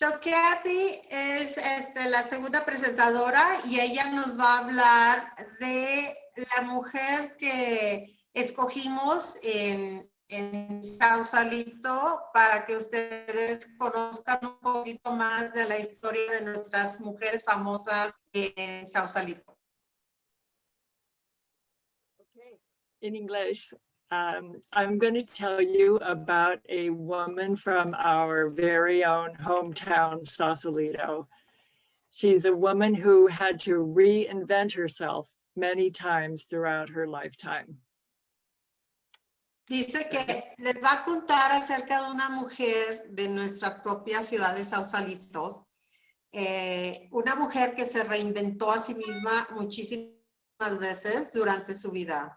So Cathy es la segunda presentadora y ella nos va a hablar de la mujer que escogimos en Sausalito para que ustedes conozcan un poquito más de la historia de nuestras mujeres famosas en Sausalito. Okay. In English. I'm going to tell you about a woman from our very own hometown, Sausalito. She's a woman who had to reinvent herself many times throughout her lifetime. Dice que les va a contar acerca de una mujer de nuestra propia ciudad de Sausalito, una mujer que se reinventó a sí misma muchísimas veces durante su vida.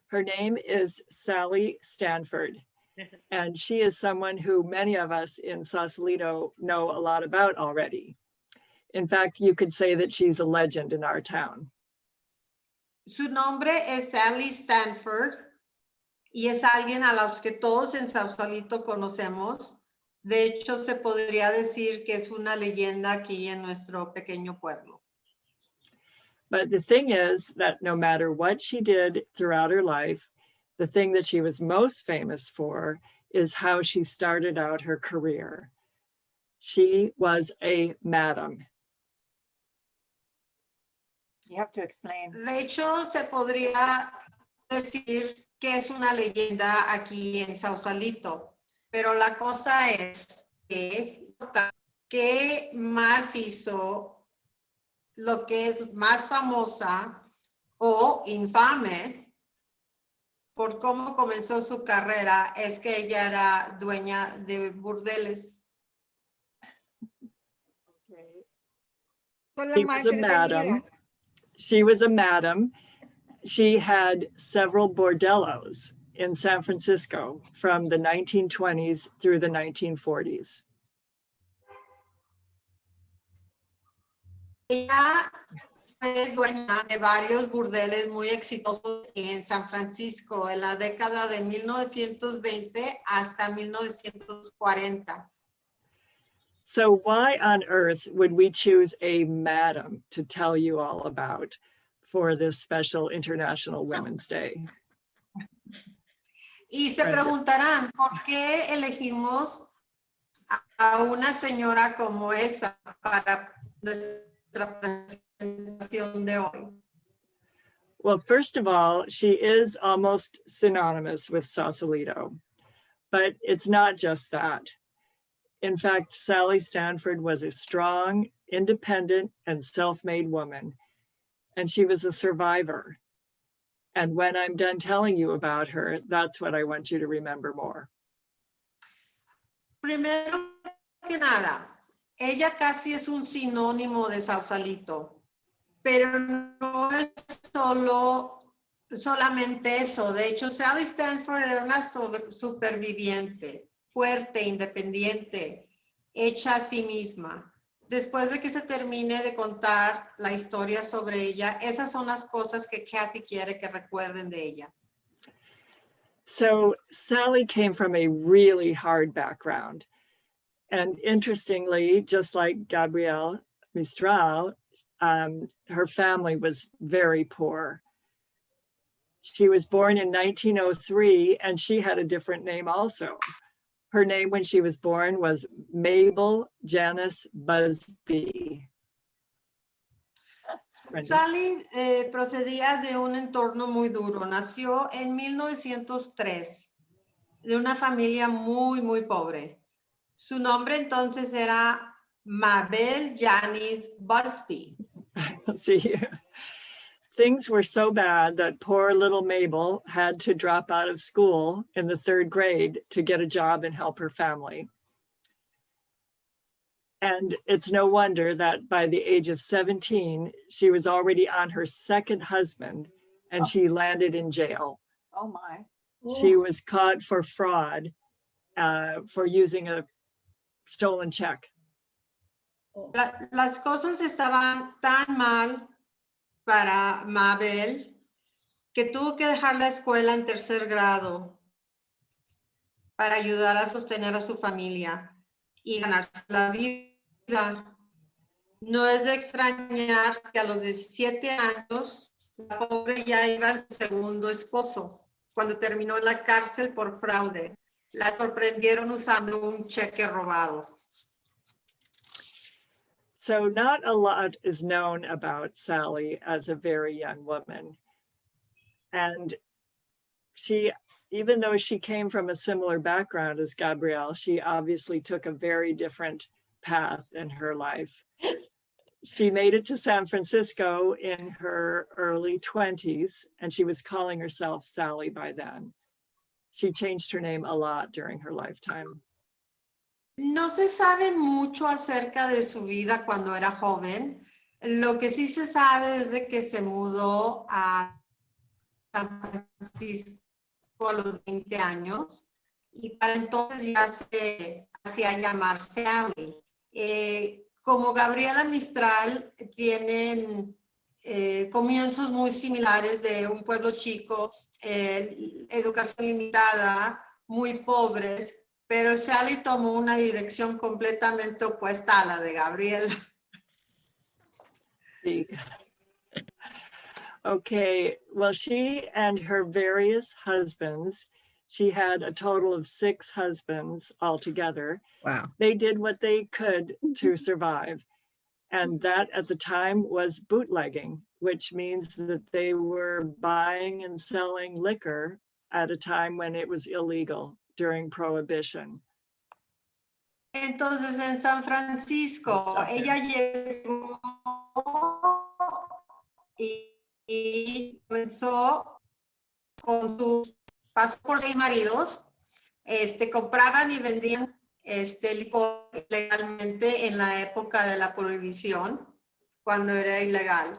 Her name is Sally Stanford, and she is someone who many of us in Sausalito know a lot about already. In fact, you could say that she's a legend in our town. Su nombre es Sally Stanford y es alguien a los que todos en Sausalito conocemos. De hecho, se podría decir que es una leyenda aquí en nuestro pequeño pueblo. But the thing is that no matter what she did throughout her life, the thing that she was most famous for is how she started out her career. She was a madam. You have to explain. De hecho, se podría decir que es una leyenda aquí en Sausalito, pero la cosa es que ¿qué más hizo lo que es más famosa o infame por cómo comenzó su carrera? Es que ella era dueña de burdeles. She was a madam. She was a madam. She had several bordellos in San Francisco from the 1920s through the 1940s. Ella fue dueña de varios burdeles muy exitosos en San Francisco en la década de 1920 hasta 1940. So why on earth would we choose a madam to tell you all about for this special International Women's Day? Y se preguntarán, ¿por qué elegimos a una señora como esa para nuestra presentación de hoy? Well, first of all, she is almost synonymous with Sausalito, but it's not just that. In fact, Sally Stanford was a strong, independent, and self-made woman, and she was a survivor. And when I'm done telling you about her, that's what I want you to remember more. Primero que nada, ella casi es un sinónimo de Sausalito, pero no es solamente eso. De hecho, Sally Stanford era una superviviente, fuerte, independiente, hecha a sí misma. Después de que se termine de contar la historia sobre ella, esas son las cosas que Cathy quiere que recuerden de ella. So Sally came from a really hard background. And interestingly, just like Gabrielle Mistral, her family was very poor. She was born in 1903, and she had a different name also. Her name when she was born was Mabel Janice Busby. Brenda. Sally procedía de un entorno muy duro. Nació en 1903 de una familia muy, muy pobre. Su nombre entonces era Mabel Janice Busby. See, things were so bad that poor little Mabel had to drop out of school in the 3rd grade to get a job and help her family. And it's no wonder that by the age of 17, she was already on her 2nd husband and she landed in jail. Oh my. She was caught for fraud for using a stolen check. Las cosas estaban tan mal para Mabel que tuvo que dejar la escuela en 3er grado. para ayudar a sostener a su familia y ganarse la vida. No es de extrañar que a los 17 años la pobre ya iba a su segundo esposo, cuando terminó en la cárcel por fraude. La sorprendieron usando un cheque robado. So not a lot is known about Sally as a very young woman. And she, even though she came from a similar background as Gabrielle, she obviously took a very different path in her life. She made it to San Francisco in her early 20s, and she was calling herself Sally by then. She changed her name a lot during her lifetime. No se sabe mucho acerca de su vida cuando era joven. Lo que sí se sabe es de que se mudó a San Francisco a los 20 años y para entonces ya se hacía llamar Sally. Como Gabriela Mistral tienen comienzos muy similares de un pueblo chico, educación limitada, muy pobres, pero Sally tomó una dirección completamente opuesta a la de Gabriela. Sí. Okay, well, she and her various husbands, she had a total of 6 husbands altogether. Wow. They did what they could to survive. And that at the time was bootlegging, which means that they were buying and selling liquor at a time when it was illegal during prohibition. Entonces en San Francisco, ella llegó y comenzó con sus, pasó por 6 maridos, compraban y vendían licor legalmente en la época de la prohibición, cuando era ilegal.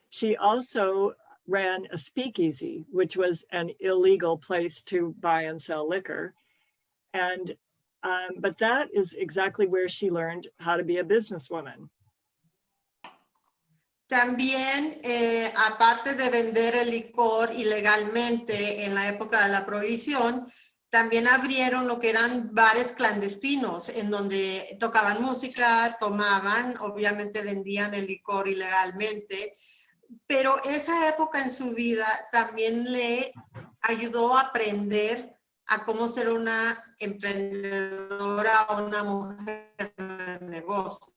She also ran a speakeasy, which was an illegal place to buy and sell liquor. And, but that is exactly where she learned how to be a businesswoman. También, aparte de vender el licor ilegalmente en la época de la prohibición, también abrieron lo que eran bares clandestinos, en donde tocaban música, tomaban, obviamente vendían el licor ilegalmente, pero esa época en su vida también le ayudó a aprender a cómo ser una emprendedora o una mujer de negocios.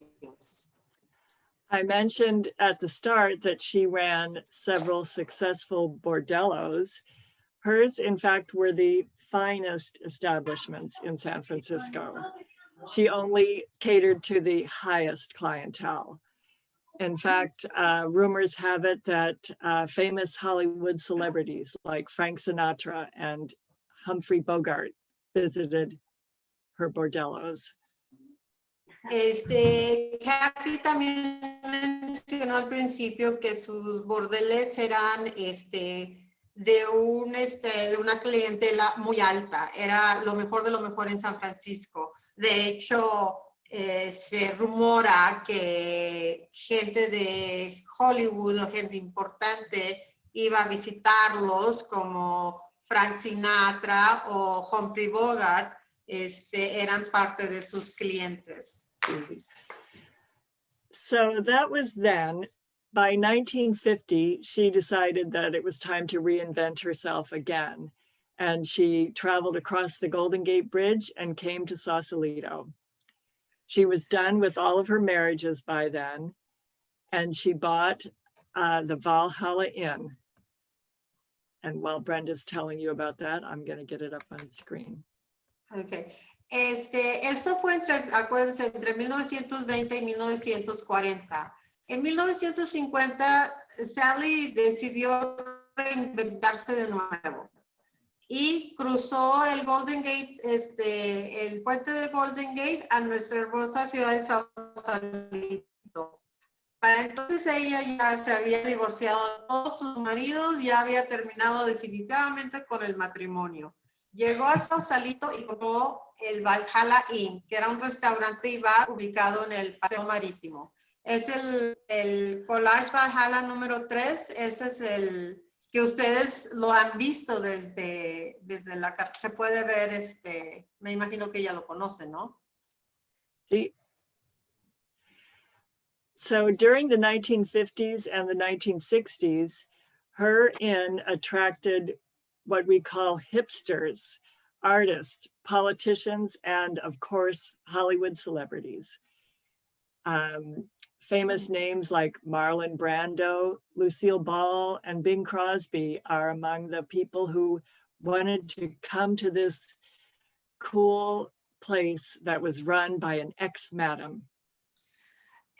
I mentioned at the start that she ran several successful bordellos. Hers, in fact, were the finest establishments in San Francisco. She only catered to the highest clientele. In fact, rumors have it that famous Hollywood celebrities like Frank Sinatra and Humphrey Bogart visited her bordellos. Cathy también mencionó al principio que sus bordeles eran de una clientela muy alta, era lo mejor de lo mejor en San Francisco. De hecho, se rumora que gente de Hollywood o gente importante iba a visitarlos, como Frank Sinatra o Humphrey Bogart, eran parte de sus clientes. So that was then. By 1950, she decided that it was time to reinvent herself again. And she traveled across the Golden Gate Bridge and came to Sausalito. She was done with all of her marriages by then. And she bought the Valhalla Inn. And while Brenda's telling you about that, I'm going to get it up on screen. Okay. Esto fue acuérdense, entre 1920 y 1940. En 1950, Sally decidió reinventarse de nuevo y cruzó el Golden Gate, el puente de Golden Gate a nuestra hermosa ciudad de Sausalito. Para entonces ella ya se había divorciado de todos sus maridos, ya había terminado definitivamente con el matrimonio. Llegó a Sausalito y compró el Valhalla Inn, que era un restaurante y bar ubicado en el Paseo Marítimo. Es el Collage Valhalla número 3, ese es el que ustedes lo han visto desde la carta. Se puede ver, me imagino que ya lo conocen, ¿no? Sí. So during the 1950s and the 1960s, her inn attracted what we call hipsters, artists, politicians, and of course, Hollywood celebrities. Famous names like Marlon Brando, Lucille Ball, and Bing Crosby are among the people who wanted to come to this cool place that was run by an ex-madam.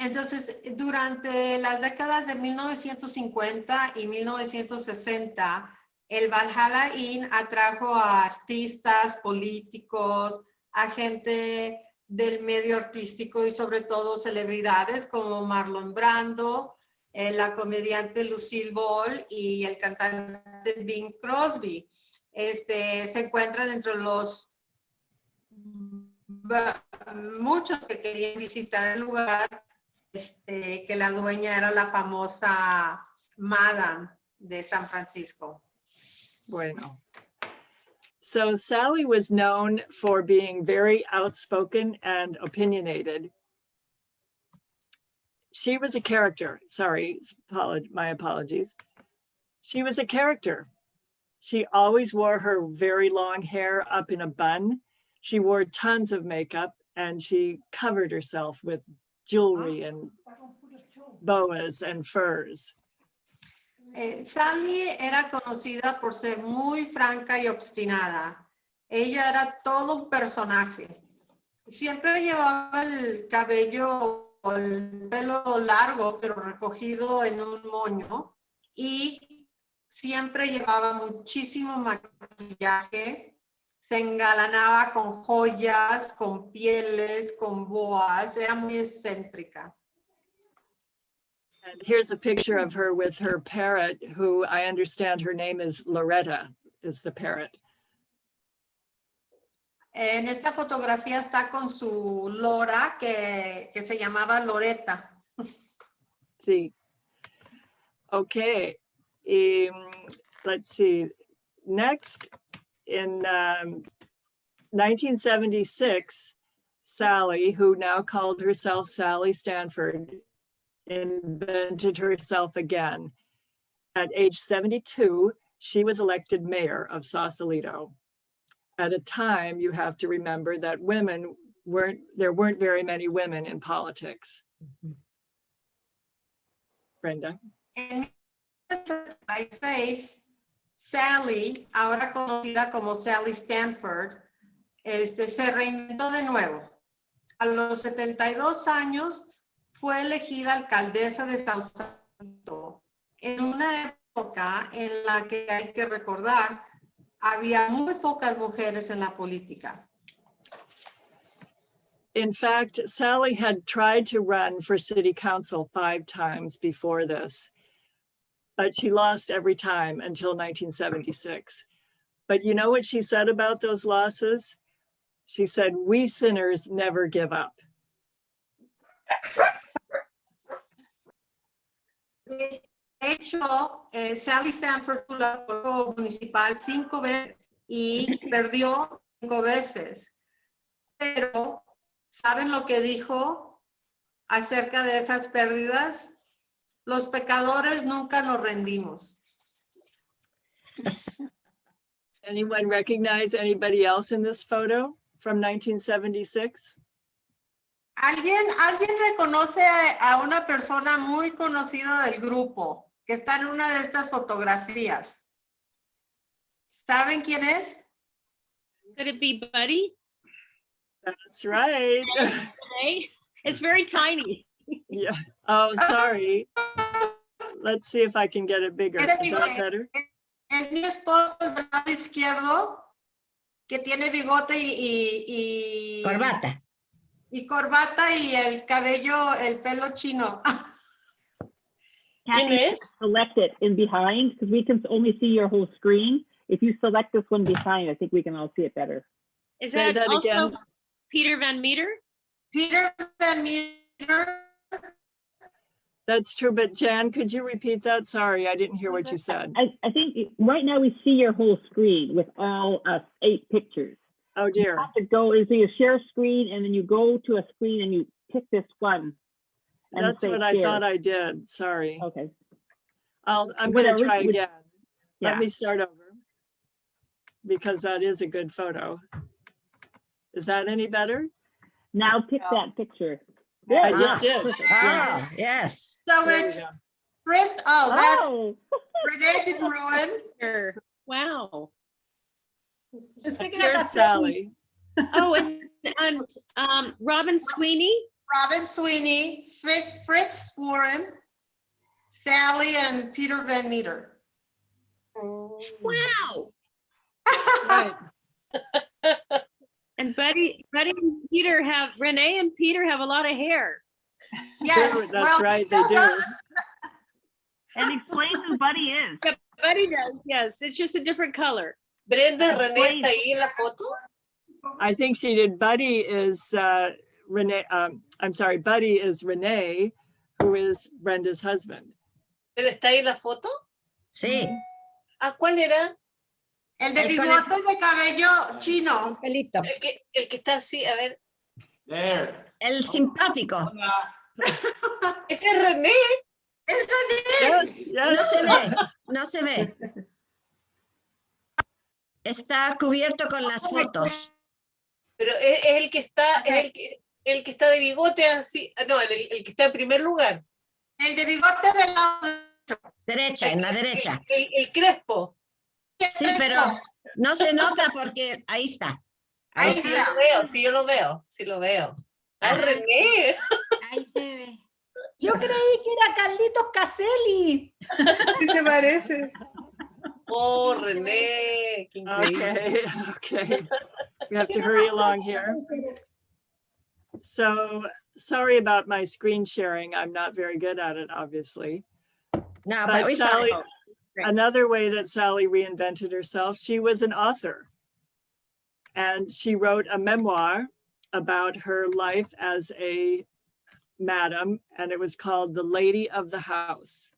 Entonces, durante las décadas de 1950 y 1960, el Valhalla Inn atrajo a artistas, políticos, a gente del medio artístico y sobre todo celebridades como Marlon Brando, la comediante Lucille Ball y el cantante Bing Crosby. Se encuentran entre los muchos que querían visitar el lugar, que la dueña era la famosa Madame de San Francisco. Bueno. So Sally was known for being very outspoken and opinionated. She was a character. Sorry, my apologies. She was a character. She always wore her very long hair up in a bun. She wore tons of makeup and she covered herself with jewelry and boas and furs. Sally era conocida por ser muy franca y obstinada. Ella era todo un personaje. Siempre llevaba el cabello o el pelo largo, pero recogido en un moño. Y siempre llevaba muchísimo maquillaje. Se engalanaba con joyas, con pieles, con boas. Era muy excéntrica. And here's a picture of her with her parrot, who I understand her name is Loretta, is the parrot. En esta fotografía está con su lora que se llamaba Loretta. Sí. Okay. Let's see. Next, in 1976, Sally, who now called herself Sally Stanford, invented herself again. At age 72, she was elected mayor of Sausalito. At a time, you have to remember that there weren't very many women in politics. Brenda. En 1976, Sally, ahora conocida como Sally Stanford, se reinventó de nuevo. A los 72 años fue elegida alcaldesa de Sausalito, en una época en la que hay que recordar, había muy pocas mujeres en la política. In fact, Sally had tried to run for city council 5 times before this, but she lost every time until 1976. But you know what she said about those losses? She said, "We sinners never give up." De hecho, Sally Stanford fue la municipal 5 veces y perdió 5 veces. Pero, ¿saben lo que dijo acerca de esas pérdidas? Los pecadores nunca nos rendimos. Anyone recognize anybody else in this photo from 1976? ¿Alguien reconoce a una persona muy conocida del grupo que está en una de estas fotografías? ¿Saben quién es? Could it be Buddy? That's right. Okay. It's very tiny. Yeah. Oh, sorry. Let's see if I can get it bigger. Is that better? Es mi esposo del lado izquierdo que tiene bigote y Corbata. Y corbata y el cabello, el pelo chino. Cathy, select it in behind because we can only see your whole screen. If you select this one behind, I think we can all see it better. Is Say that that also again. Peter Van Meter? Peter Van Meter. That's true, but Jan, could you repeat that? Sorry, I didn't hear what you said. I think right now we see your whole screen with all 8 pictures. Oh You dear. have to go, so you share screen and then you go to a screen and you pick this one. And That's say what I share. thought I did. Sorry. Okay. I'm Would going I to try would- again. Yeah. Let me start over because that is a good photo. Is that any better? Now pick Yeah. that picture. I There. just did. Perfect. Ah, yes. So There we it's go. Brenda, oh, that's Oh, Brenda DeBruyn. Here. Wow. Here's Sally. Oh, and Robin Sweeney. Robin Sweeney, Fritz Warren, Sally, and Peter Van Meter. Wow. Right. And Buddy and Peter have, Renee and Peter have a lot of hair. Yes, That's right, they still do. does. and explain who Buddy is. Yeah, Buddy does, yes. It's just a different color. Brenda, René está ahí en la foto. I think she did. Buddy is Renee. I'm sorry, Buddy is Renee, who is Brenda's husband. ¿Pero está ahí en la foto? Sí. ¿Ah, cuál era? El de El con bigote de cabello chino. Pelito. El que está así, a ver. El simpático. Ese es René. Es René. Yes, yes. No se ve, no se ve. Está cubierto con las fotos. Pero es el que está, es el que está de bigote así. No, el que está en primer lugar. El de bigote del lado derecho. Derecha, en la derecha. El crespo. Sí, pero no se nota porque ahí está. Ahí sí está. lo veo, sí yo lo veo, sí lo veo. ¡Ah, René! Ahí se ve. Yo creí que era Carlitos Caselli. Sí se parece. ¡Oh, René! ¡Qué increíble! Okay. We have to hurry along here. So sorry about my screen sharing. I'm not very good at it, obviously. No, But but we saw Sally, it. another way that Sally reinvented herself, she was an author. And she wrote a memoir about her life as a madam, and it was called The Lady of the House.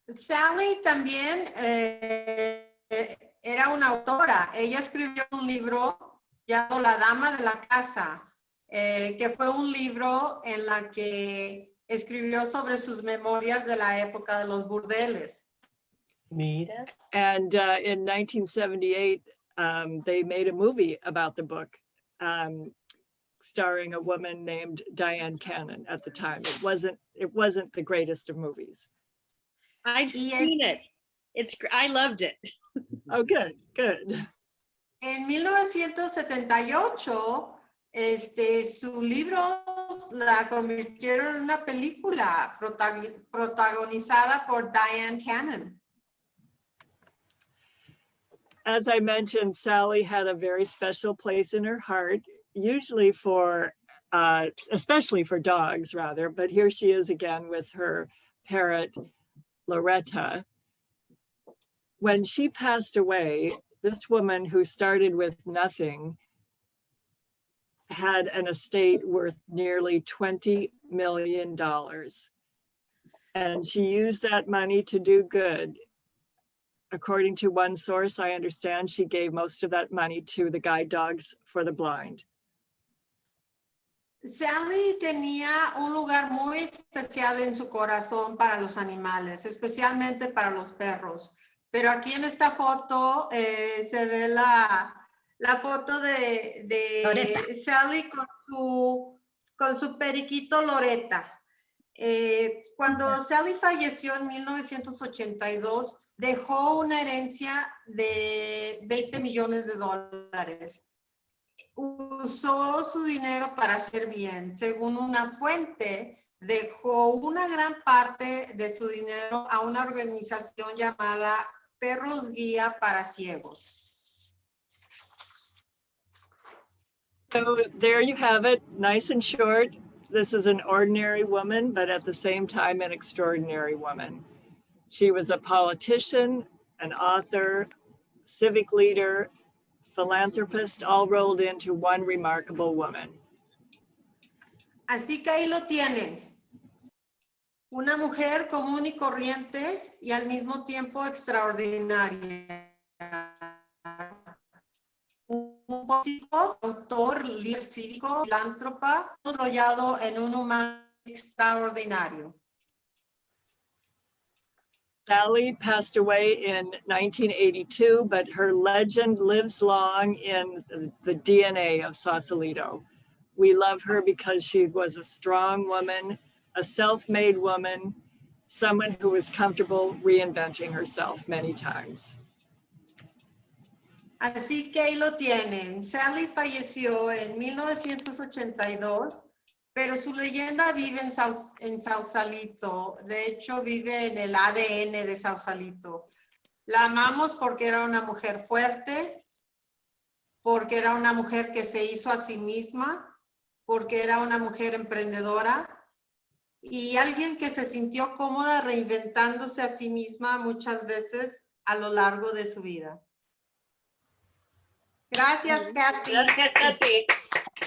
Sally también era una autora. Ella escribió un libro llamado La Dama de la Casa, que fue un libro en la que escribió sobre sus memorias de la época de los burdeles. Mira. And in 1978, they made a movie about the book, starring a woman named Diane Cannon at the time. It wasn't the greatest of movies. I've seen it. I loved it. Oh, good, good. En 1978, su libro la convirtieron en una película protagonizada por Diane Cannon. As I mentioned, Sally had a very special place in her heart, usually for, especially for dogs rather, but here she is again with her parrot, Loretta. When she passed away, this woman who started with nothing had an estate worth nearly $20 million. And she used that money to do good. According to one source, I understand she gave most of that money to the guide dogs for the blind. Sally tenía un lugar muy especial en su corazón para los animales, especialmente para los perros. Pero aquí en esta foto se ve la foto de Sally con su periquito Loretta. Cuando Sally falleció en 1982, dejó una herencia de $20 millones. Usó su dinero para hacer bien. Según una fuente, dejó una gran parte de su dinero a una organización llamada Perros Guía para Ciegos. So there you have it, nice and short. This is an ordinary woman, but at the same time, an extraordinary woman. She was a politician, an author, civic leader, philanthropist, all rolled into one remarkable woman. Así que ahí lo tienen. Una mujer común y corriente y al mismo tiempo extraordinaria. Un político, autor, líder cívico, filántropa, enrollado en un humano extraordinario. Sally passed away in 1982, but her legend lives long in the DNA of Sausalito. We love her because she was a strong woman, a self-made woman, someone who was comfortable reinventing herself many times. Así que ahí lo tienen. Sally falleció en 1982, pero su leyenda vive en Sausalito. De hecho, vive en el ADN de Sausalito. La amamos porque era una mujer fuerte, porque era una mujer que se hizo a sí misma, porque era una mujer emprendedora y alguien que se sintió cómoda reinventándose a sí misma muchas veces a lo largo de su vida. Gracias, Cathy. Gracias, Cathy.